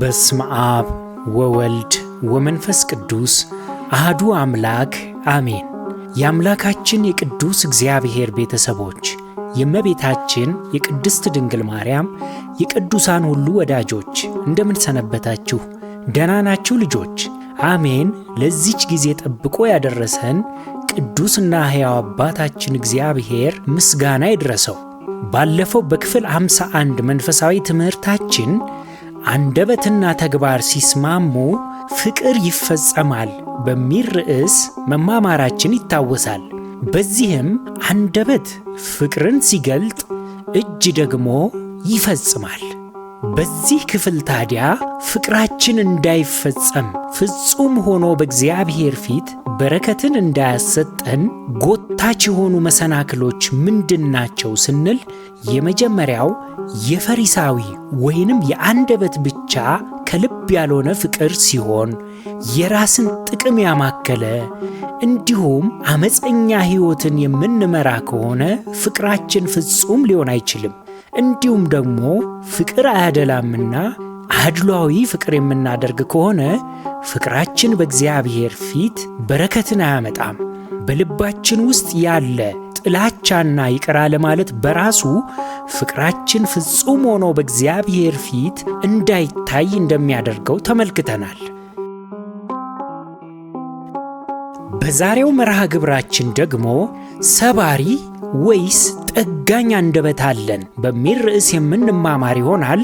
በስመ አብ ወወልድ ወመንፈስ ቅዱስ አሐዱ አምላክ አሜን። የአምላካችን የቅዱስ እግዚአብሔር ቤተሰቦች፣ የእመቤታችን የቅድስት ድንግል ማርያም የቅዱሳን ሁሉ ወዳጆች እንደምን ሰነበታችሁ? ደህና ናችሁ ልጆች? አሜን። ለዚች ጊዜ ጠብቆ ያደረሰን ቅዱስና ሕያው አባታችን እግዚአብሔር ምስጋና ይድረሰው። ባለፈው በክፍል 51 መንፈሳዊ ትምህርታችን አንደበትና ተግባር ሲስማሙ ፍቅር ይፈጸማል በሚል ርዕስ መማማራችን ይታወሳል። በዚህም አንደበት ፍቅርን ሲገልጥ፣ እጅ ደግሞ ይፈጽማል። በዚህ ክፍል ታዲያ ፍቅራችን እንዳይፈጸም ፍጹም ሆኖ በእግዚአብሔር ፊት በረከትን እንዳያሰጠን ጎታች የሆኑ መሰናክሎች ምንድናቸው ስንል የመጀመሪያው የፈሪሳዊ ወይንም የአንደበት ብቻ ከልብ ያልሆነ ፍቅር ሲሆን የራስን ጥቅም ያማከለ እንዲሁም አመፀኛ ሕይወትን የምንመራ ከሆነ ፍቅራችን ፍጹም ሊሆን አይችልም። እንዲሁም ደግሞ ፍቅር አያደላምና አድሏዊ ፍቅር የምናደርግ ከሆነ ፍቅራችን በእግዚአብሔር ፊት በረከትን አያመጣም። በልባችን ውስጥ ያለ ጥላቻና ይቅር አለማለት በራሱ ፍቅራችን ፍጹም ሆኖ በእግዚአብሔር ፊት እንዳይታይ እንደሚያደርገው ተመልክተናል። በዛሬው መርሃ ግብራችን ደግሞ ሰባሪ ወይስ ጠጋኝ አንደበት አለን በሚል ርዕስ የምንማማር ይሆናል።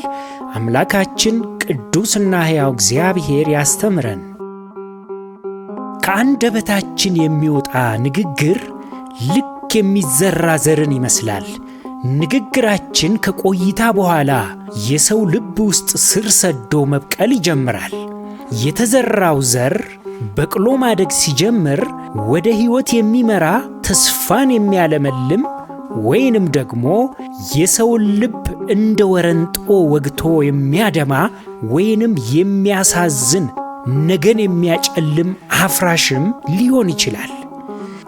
አምላካችን ቅዱስና ሕያው እግዚአብሔር ያስተምረን። ከአንደበታችን የሚወጣ ንግግር ልክ የሚዘራ ዘርን ይመስላል። ንግግራችን ከቆይታ በኋላ የሰው ልብ ውስጥ ስር ሰዶ መብቀል ይጀምራል። የተዘራው ዘር በቅሎ ማደግ ሲጀምር ወደ ሕይወት የሚመራ ተስፋን የሚያለመልም ወይንም ደግሞ የሰውን ልብ እንደ ወረንጦ ወግቶ የሚያደማ ወይንም የሚያሳዝን ነገን የሚያጨልም አፍራሽም ሊሆን ይችላል።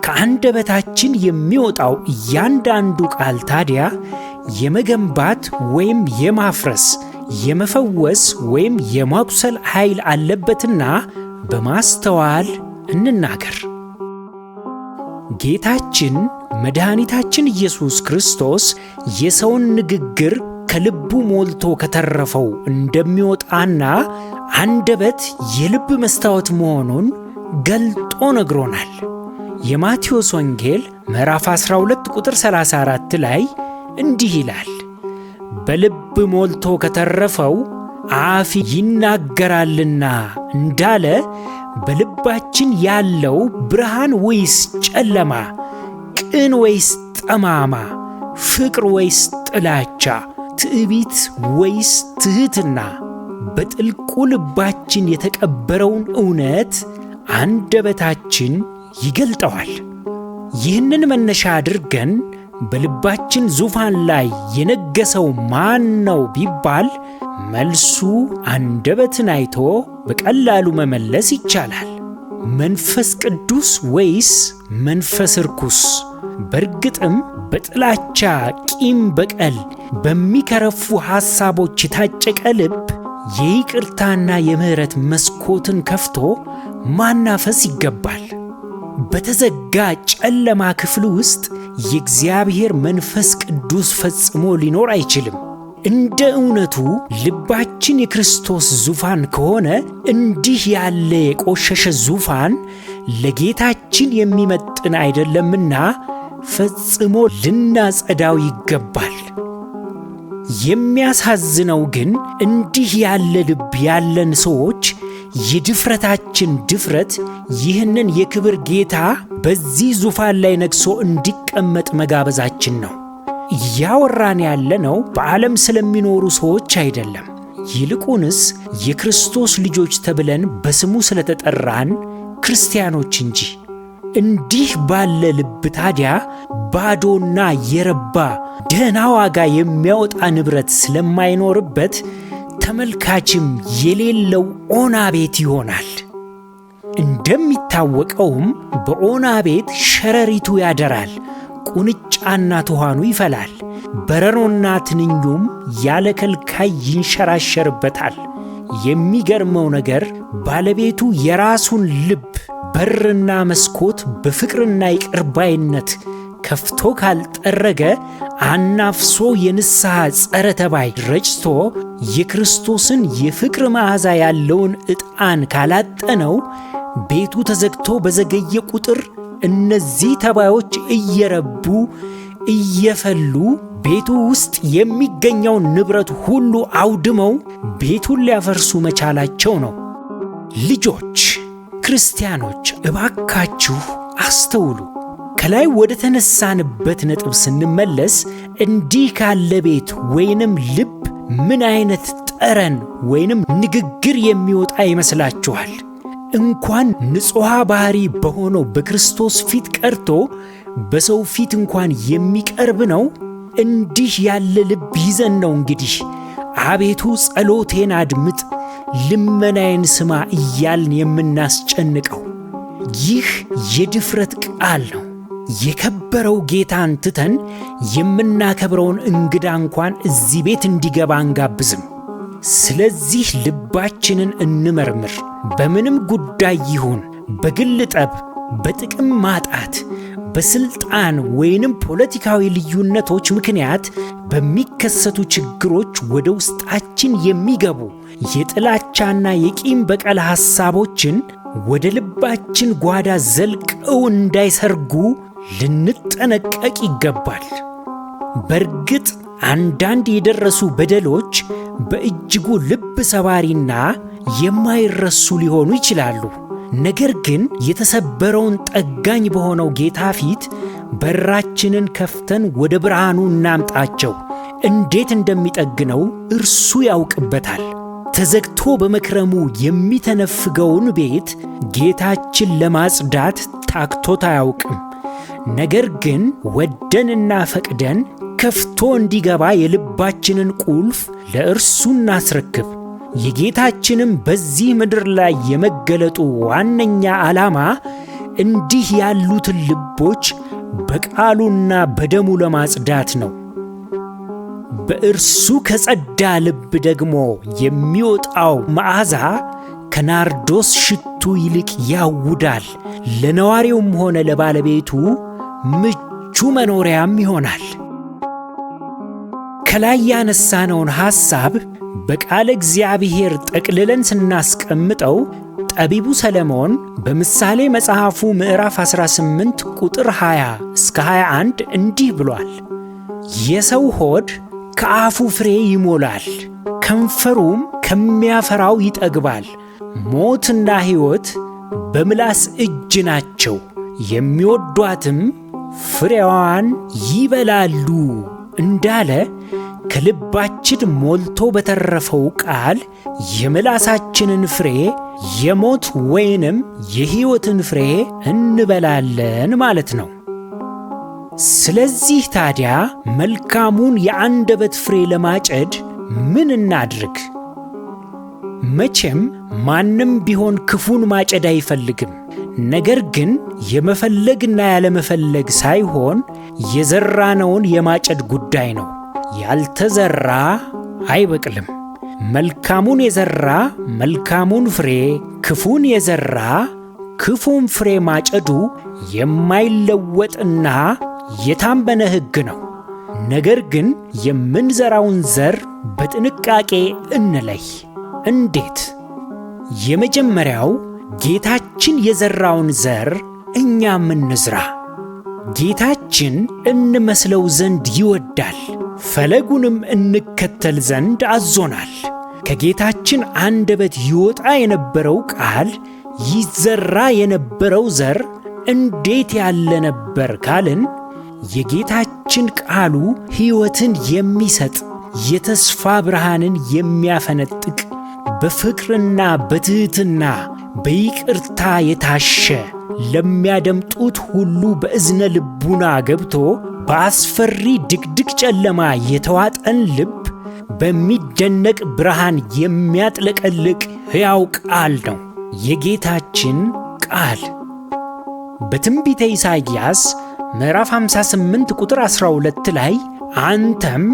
ከአንደበታችን የሚወጣው እያንዳንዱ ቃል ታዲያ የመገንባት ወይም የማፍረስ፣ የመፈወስ ወይም የማቁሰል ኃይል አለበትና በማስተዋል እንናገር። ጌታችን መድኃኒታችን ኢየሱስ ክርስቶስ የሰውን ንግግር ከልቡ ሞልቶ ከተረፈው እንደሚወጣና አንደበት የልብ መስታወት መሆኑን ገልጦ ነግሮናል። የማቴዎስ ወንጌል ምዕራፍ 12 ቁጥር 34 ላይ እንዲህ ይላል፣ በልብ ሞልቶ ከተረፈው አፍ ይናገራልና እንዳለ በልባችን ያለው ብርሃን ወይስ ጨለማ፣ ቅን ወይስ ጠማማ፣ ፍቅር ወይስ ጥላቻ፣ ትዕቢት ወይስ ትሕትና፣ በጥልቁ ልባችን የተቀበረውን እውነት አንደበታችን ይገልጠዋል። ይህንን መነሻ አድርገን በልባችን ዙፋን ላይ የነገሰው ማን ነው ቢባል መልሱ አንደበትን አይቶ በቀላሉ መመለስ ይቻላል። መንፈስ ቅዱስ ወይስ መንፈስ ርኩስ? በእርግጥም በጥላቻ ቂም፣ በቀል፣ በሚከረፉ ሐሳቦች የታጨቀ ልብ የይቅርታና የምሕረት መስኮትን ከፍቶ ማናፈስ ይገባል። በተዘጋ ጨለማ ክፍል ውስጥ የእግዚአብሔር መንፈስ ቅዱስ ፈጽሞ ሊኖር አይችልም። እንደ እውነቱ ልባችን የክርስቶስ ዙፋን ከሆነ እንዲህ ያለ የቆሸሸ ዙፋን ለጌታችን የሚመጥን አይደለምና ፈጽሞ ልናጸዳው ይገባል። የሚያሳዝነው ግን እንዲህ ያለ ልብ ያለን ሰዎች የድፍረታችን ድፍረት ይህንን የክብር ጌታ በዚህ ዙፋን ላይ ነግሶ እንዲቀመጥ መጋበዛችን ነው። እያወራን ያለነው በዓለም ስለሚኖሩ ሰዎች አይደለም። ይልቁንስ የክርስቶስ ልጆች ተብለን በስሙ ስለተጠራን ክርስቲያኖች እንጂ። እንዲህ ባለ ልብ ታዲያ ባዶና የረባ ደህና ዋጋ የሚያወጣ ንብረት ስለማይኖርበት ተመልካችም የሌለው ኦና ቤት ይሆናል። እንደሚታወቀውም በኦና ቤት ሸረሪቱ ያደራል፣ ቁንጫና ትኋኑ ይፈላል፣ በረሮና ትንኙም ያለ ከልካይ ይንሸራሸርበታል። የሚገርመው ነገር ባለቤቱ የራሱን ልብ በርና መስኮት በፍቅርና ይቅርባይነት ከፍቶ ካልጠረገ፣ አናፍሶ የንስሐ ጸረ ተባይ ረጭቶ የክርስቶስን የፍቅር መዓዛ ያለውን ዕጣን ካላጠነው፣ ቤቱ ተዘግቶ በዘገየ ቁጥር እነዚህ ተባዮች እየረቡ እየፈሉ ቤቱ ውስጥ የሚገኘውን ንብረት ሁሉ አውድመው ቤቱን ሊያፈርሱ መቻላቸው ነው። ልጆች ክርስቲያኖች እባካችሁ አስተውሉ። ከላይ ወደ ተነሳንበት ነጥብ ስንመለስ እንዲህ ካለ ቤት ወይንም ልብ ምን አይነት ጠረን ወይንም ንግግር የሚወጣ ይመስላችኋል? እንኳን ንጹሕ ባህሪ በሆነው በክርስቶስ ፊት ቀርቶ በሰው ፊት እንኳን የሚቀርብ ነው። እንዲህ ያለ ልብ ይዘን ነው እንግዲህ አቤቱ ጸሎቴን አድምጥ፣ ልመናዬን ስማ እያልን የምናስጨንቀው። ይህ የድፍረት ቃል ነው። የከበረው ጌታን ትተን የምናከብረውን እንግዳ እንኳን እዚህ ቤት እንዲገባ አንጋብዝም። ስለዚህ ልባችንን እንመርምር። በምንም ጉዳይ ይሁን በግል ጠብ፣ በጥቅም ማጣት፣ በስልጣን ወይንም ፖለቲካዊ ልዩነቶች ምክንያት በሚከሰቱ ችግሮች ወደ ውስጣችን የሚገቡ የጥላቻና የቂም በቀል ሐሳቦችን ወደ ልባችን ጓዳ ዘልቀው እንዳይሰርጉ ልንጠነቀቅ ይገባል። በእርግጥ አንዳንድ የደረሱ በደሎች በእጅጉ ልብ ሰባሪና የማይረሱ ሊሆኑ ይችላሉ። ነገር ግን የተሰበረውን ጠጋኝ በሆነው ጌታ ፊት በራችንን ከፍተን ወደ ብርሃኑ እናምጣቸው። እንዴት እንደሚጠግነው እርሱ ያውቅበታል። ተዘግቶ በመክረሙ የሚተነፍገውን ቤት ጌታችን ለማጽዳት ታክቶት አያውቅም። ነገር ግን ወደንና ፈቅደን ከፍቶ እንዲገባ የልባችንን ቁልፍ ለእርሱ እናስረክብ። የጌታችንም በዚህ ምድር ላይ የመገለጡ ዋነኛ ዓላማ እንዲህ ያሉትን ልቦች በቃሉና በደሙ ለማጽዳት ነው። በእርሱ ከጸዳ ልብ ደግሞ የሚወጣው መዓዛ ከናርዶስ ሽቱ ይልቅ ያውዳል። ለነዋሪውም ሆነ ለባለቤቱ ምቹ መኖሪያም ይሆናል። ከላይ ያነሳነውን ሐሳብ በቃለ እግዚአብሔር ጠቅልለን ስናስቀምጠው ጠቢቡ ሰለሞን በምሳሌ መጽሐፉ ምዕራፍ 18 ቁጥር 20 እስከ 21 እንዲህ ብሏል። የሰው ሆድ ከአፉ ፍሬ ይሞላል፣ ከንፈሩም ከሚያፈራው ይጠግባል። ሞትና ሕይወት በምላስ እጅ ናቸው፣ የሚወዷትም ፍሬዋን ይበላሉ እንዳለ ከልባችን ሞልቶ በተረፈው ቃል የምላሳችንን ፍሬ የሞት ወይንም የሕይወትን ፍሬ እንበላለን ማለት ነው። ስለዚህ ታዲያ መልካሙን የአንደበት ፍሬ ለማጨድ ምን እናድርግ? መቼም ማንም ቢሆን ክፉን ማጨድ አይፈልግም። ነገር ግን የመፈለግና ያለመፈለግ ሳይሆን የዘራነውን የማጨድ ጉዳይ ነው። ያልተዘራ አይበቅልም። መልካሙን የዘራ መልካሙን ፍሬ፣ ክፉን የዘራ ክፉን ፍሬ ማጨዱ የማይለወጥና የታመነ ሕግ ነው። ነገር ግን የምንዘራውን ዘር በጥንቃቄ እንለይ። እንዴት? የመጀመሪያው ጌታችን የዘራውን ዘር እኛም እንዝራ። ጌታችን እንመስለው ዘንድ ይወዳል፣ ፈለጉንም እንከተል ዘንድ አዞናል። ከጌታችን አንደበት ይወጣ የነበረው ቃል፣ ይዘራ የነበረው ዘር እንዴት ያለ ነበር ካልን፣ የጌታችን ቃሉ ሕይወትን የሚሰጥ የተስፋ ብርሃንን የሚያፈነጥቅ በፍቅርና በትሕትና በይቅርታ የታሸ ለሚያደምጡት ሁሉ በእዝነ ልቡና ገብቶ በአስፈሪ ድቅድቅ ጨለማ የተዋጠን ልብ በሚደነቅ ብርሃን የሚያጥለቀልቅ ሕያው ቃል ነው የጌታችን ቃል። በትንቢተ ኢሳይያስ ምዕራፍ 58 ቁጥር 12 ላይ አንተም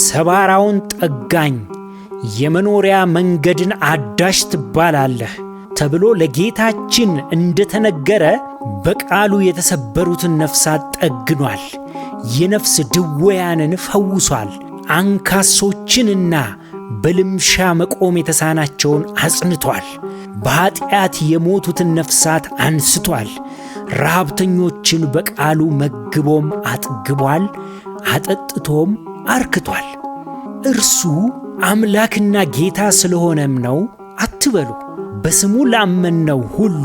ሰባራውን ጠጋኝ የመኖሪያ መንገድን አዳሽ ትባላለህ ተብሎ ለጌታችን እንደተነገረ በቃሉ የተሰበሩትን ነፍሳት ጠግኗል። የነፍስ ድዌያንን ፈውሷል። አንካሶችንና በልምሻ መቆም የተሳናቸውን አጽንቷል። በኃጢአት የሞቱትን ነፍሳት አንስቷል። ረሃብተኞችን በቃሉ መግቦም አጥግቧል፣ አጠጥቶም አርክቷል። እርሱ አምላክና ጌታ ስለሆነም ነው አትበሉ። በስሙ ላመንነው ሁሉ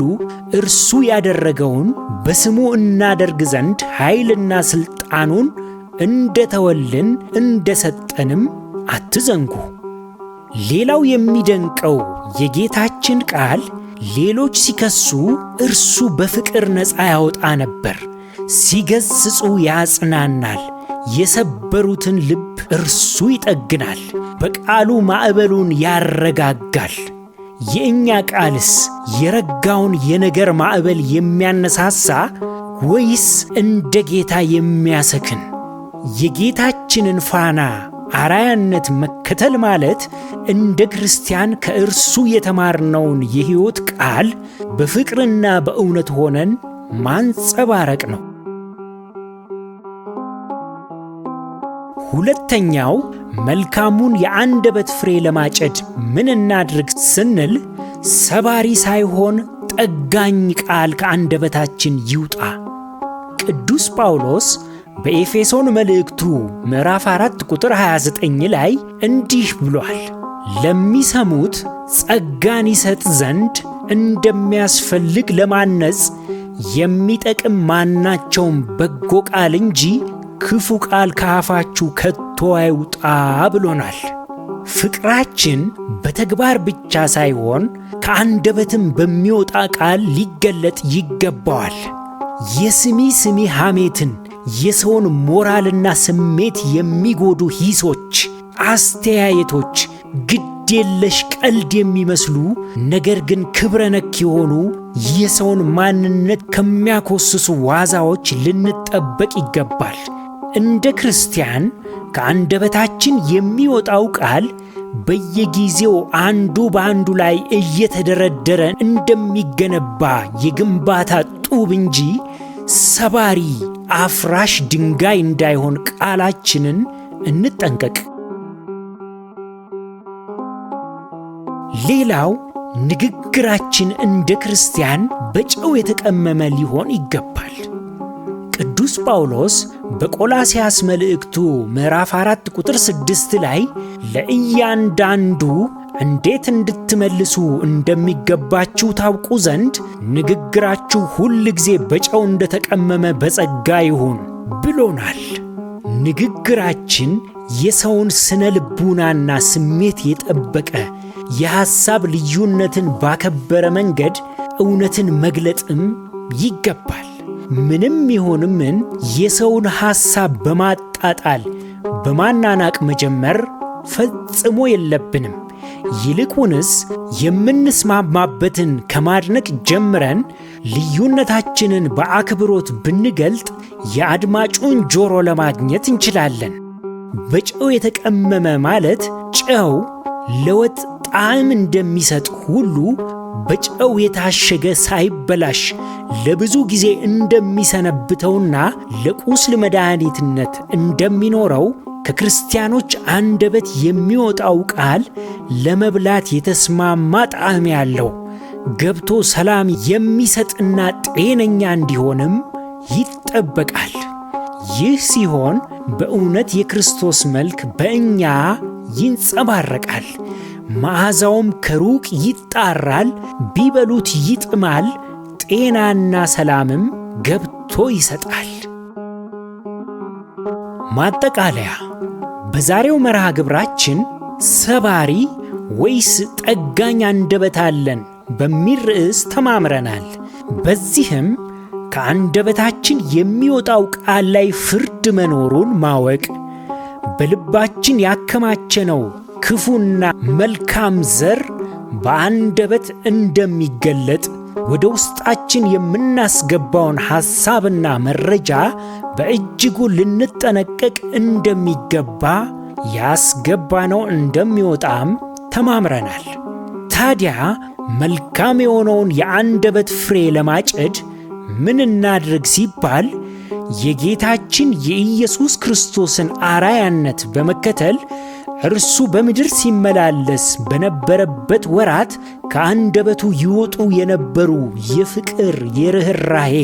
እርሱ ያደረገውን በስሙ እናደርግ ዘንድ ኃይልና ሥልጣኑን እንደተወልን እንደሰጠንም አትዘንጉ። ሌላው የሚደንቀው የጌታችን ቃል ሌሎች ሲከሱ እርሱ በፍቅር ነፃ ያወጣ ነበር። ሲገሥጹ ያጽናናል፣ የሰበሩትን ልብ እርሱ ይጠግናል፣ በቃሉ ማዕበሉን ያረጋጋል። የእኛ ቃልስ የረጋውን የነገር ማዕበል የሚያነሳሳ ወይስ እንደ ጌታ የሚያሰክን? የጌታችንን ፋና አራያነት መከተል ማለት እንደ ክርስቲያን ከእርሱ የተማርነውን የሕይወት ቃል በፍቅርና በእውነት ሆነን ማንጸባረቅ ነው። ሁለተኛው መልካሙን የአንደበት ፍሬ ለማጨድ ምን እናድርግ ስንል ሰባሪ ሳይሆን ጠጋኝ ቃል ከአንደበታችን ይውጣ። ቅዱስ ጳውሎስ በኤፌሶን መልእክቱ ምዕራፍ 4 ቁጥር 29 ላይ እንዲህ ብሏል፣ ለሚሰሙት ጸጋን ይሰጥ ዘንድ እንደሚያስፈልግ ለማነጽ የሚጠቅም ማናቸውም በጎ ቃል እንጂ ክፉ ቃል ከአፋችሁ ከቶ አይውጣ ብሎናል። ፍቅራችን በተግባር ብቻ ሳይሆን ከአንደበትም በሚወጣ ቃል ሊገለጥ ይገባዋል። የስሚ ስሚ ሐሜትን፣ የሰውን ሞራልና ስሜት የሚጎዱ ሂሶች፣ አስተያየቶች፣ ግድ የለሽ ቀልድ የሚመስሉ ነገር ግን ክብረ ነክ የሆኑ የሰውን ማንነት ከሚያኮስሱ ዋዛዎች ልንጠበቅ ይገባል። እንደ ክርስቲያን ከአንደበታችን የሚወጣው ቃል በየጊዜው አንዱ በአንዱ ላይ እየተደረደረ እንደሚገነባ የግንባታ ጡብ እንጂ ሰባሪ አፍራሽ ድንጋይ እንዳይሆን ቃላችንን እንጠንቀቅ። ሌላው ንግግራችን እንደ ክርስቲያን በጨው የተቀመመ ሊሆን ይገባል። ቅዱስ ጳውሎስ በቆላስያስ መልእክቱ ምዕራፍ 4 ቁጥር 6 ላይ ለእያንዳንዱ እንዴት እንድትመልሱ እንደሚገባችሁ ታውቁ ዘንድ ንግግራችሁ ሁል ጊዜ በጨው እንደተቀመመ በጸጋ ይሁን ብሎናል። ንግግራችን የሰውን ስነ ልቡናና ስሜት የጠበቀ የሐሳብ ልዩነትን ባከበረ መንገድ እውነትን መግለጥም ይገባል። ምንም ይሁን ምን የሰውን ሐሳብ በማጣጣል በማናናቅ መጀመር ፈጽሞ የለብንም። ይልቁንስ የምንስማማበትን ከማድነቅ ጀምረን ልዩነታችንን በአክብሮት ብንገልጥ የአድማጩን ጆሮ ለማግኘት እንችላለን። በጨው የተቀመመ ማለት ጨው ለወጥ ጣዕም እንደሚሰጥ ሁሉ በጨው የታሸገ ሳይበላሽ ለብዙ ጊዜ እንደሚሰነብተውና ለቁስል መድኃኒትነት እንደሚኖረው ከክርስቲያኖች አንደበት የሚወጣው ቃል ለመብላት የተስማማ ጣዕም ያለው ገብቶ ሰላም የሚሰጥና ጤነኛ እንዲሆንም ይጠበቃል። ይህ ሲሆን በእውነት የክርስቶስ መልክ በእኛ ይንጸባረቃል። መዓዛውም ከሩቅ ይጣራል፣ ቢበሉት ይጥማል፣ ጤናና ሰላምም ገብቶ ይሰጣል። ማጠቃለያ፣ በዛሬው መርሃ ግብራችን ሰባሪ ወይስ ጠጋኝ አንደበት አለን በሚል ርዕስ ተማምረናል። በዚህም ከአንደበታችን የሚወጣው ቃል ላይ ፍርድ መኖሩን ማወቅ፣ በልባችን ያከማቸነው ክፉና መልካም ዘር በአንደበት እንደሚገለጥ፣ ወደ ውስጣችን የምናስገባውን ሐሳብና መረጃ በእጅጉ ልንጠነቀቅ እንደሚገባ፣ ያስገባነው እንደሚወጣም ተማምረናል። ታዲያ መልካም የሆነውን የአንደበት ፍሬ ለማጨድ ምን እናድርግ ሲባል የጌታችን የኢየሱስ ክርስቶስን አርአያነት በመከተል እርሱ በምድር ሲመላለስ በነበረበት ወራት ከአንደበቱ ይወጡ የነበሩ የፍቅር፣ የርኅራኄ፣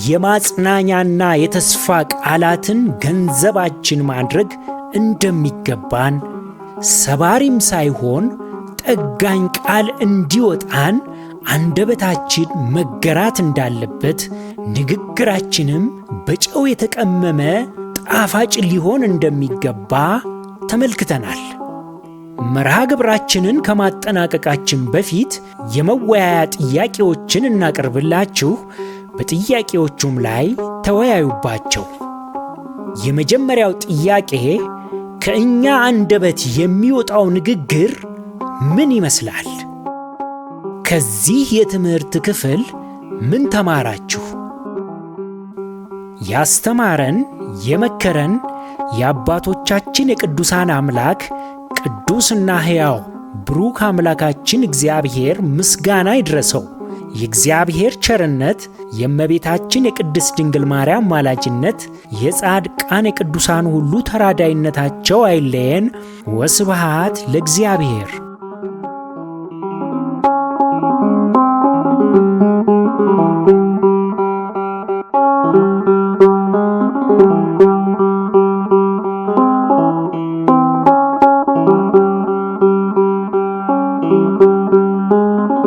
የማጽናኛና የተስፋ ቃላትን ገንዘባችን ማድረግ እንደሚገባን፣ ሰባሪም ሳይሆን ጠጋኝ ቃል እንዲወጣን አንደበታችን መገራት እንዳለበት፣ ንግግራችንም በጨው የተቀመመ ጣፋጭ ሊሆን እንደሚገባ ተመልክተናል። መርሃ ግብራችንን ከማጠናቀቃችን በፊት የመወያያ ጥያቄዎችን እናቀርብላችሁ። በጥያቄዎቹም ላይ ተወያዩባቸው። የመጀመሪያው ጥያቄ ከእኛ አንደበት የሚወጣው ንግግር ምን ይመስላል? ከዚህ የትምህርት ክፍል ምን ተማራችሁ? ያስተማረን የመከረን የአባቶቻችን የቅዱሳን አምላክ ቅዱስና ሕያው ብሩክ አምላካችን እግዚአብሔር ምስጋና ይድረሰው። የእግዚአብሔር ቸርነት፣ የእመቤታችን የቅድስት ድንግል ማርያም ማላጅነት፣ የጻድቃን የቅዱሳን ሁሉ ተራዳይነታቸው አይለየን። ወስብሐት ለእግዚአብሔር።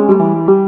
Thank you.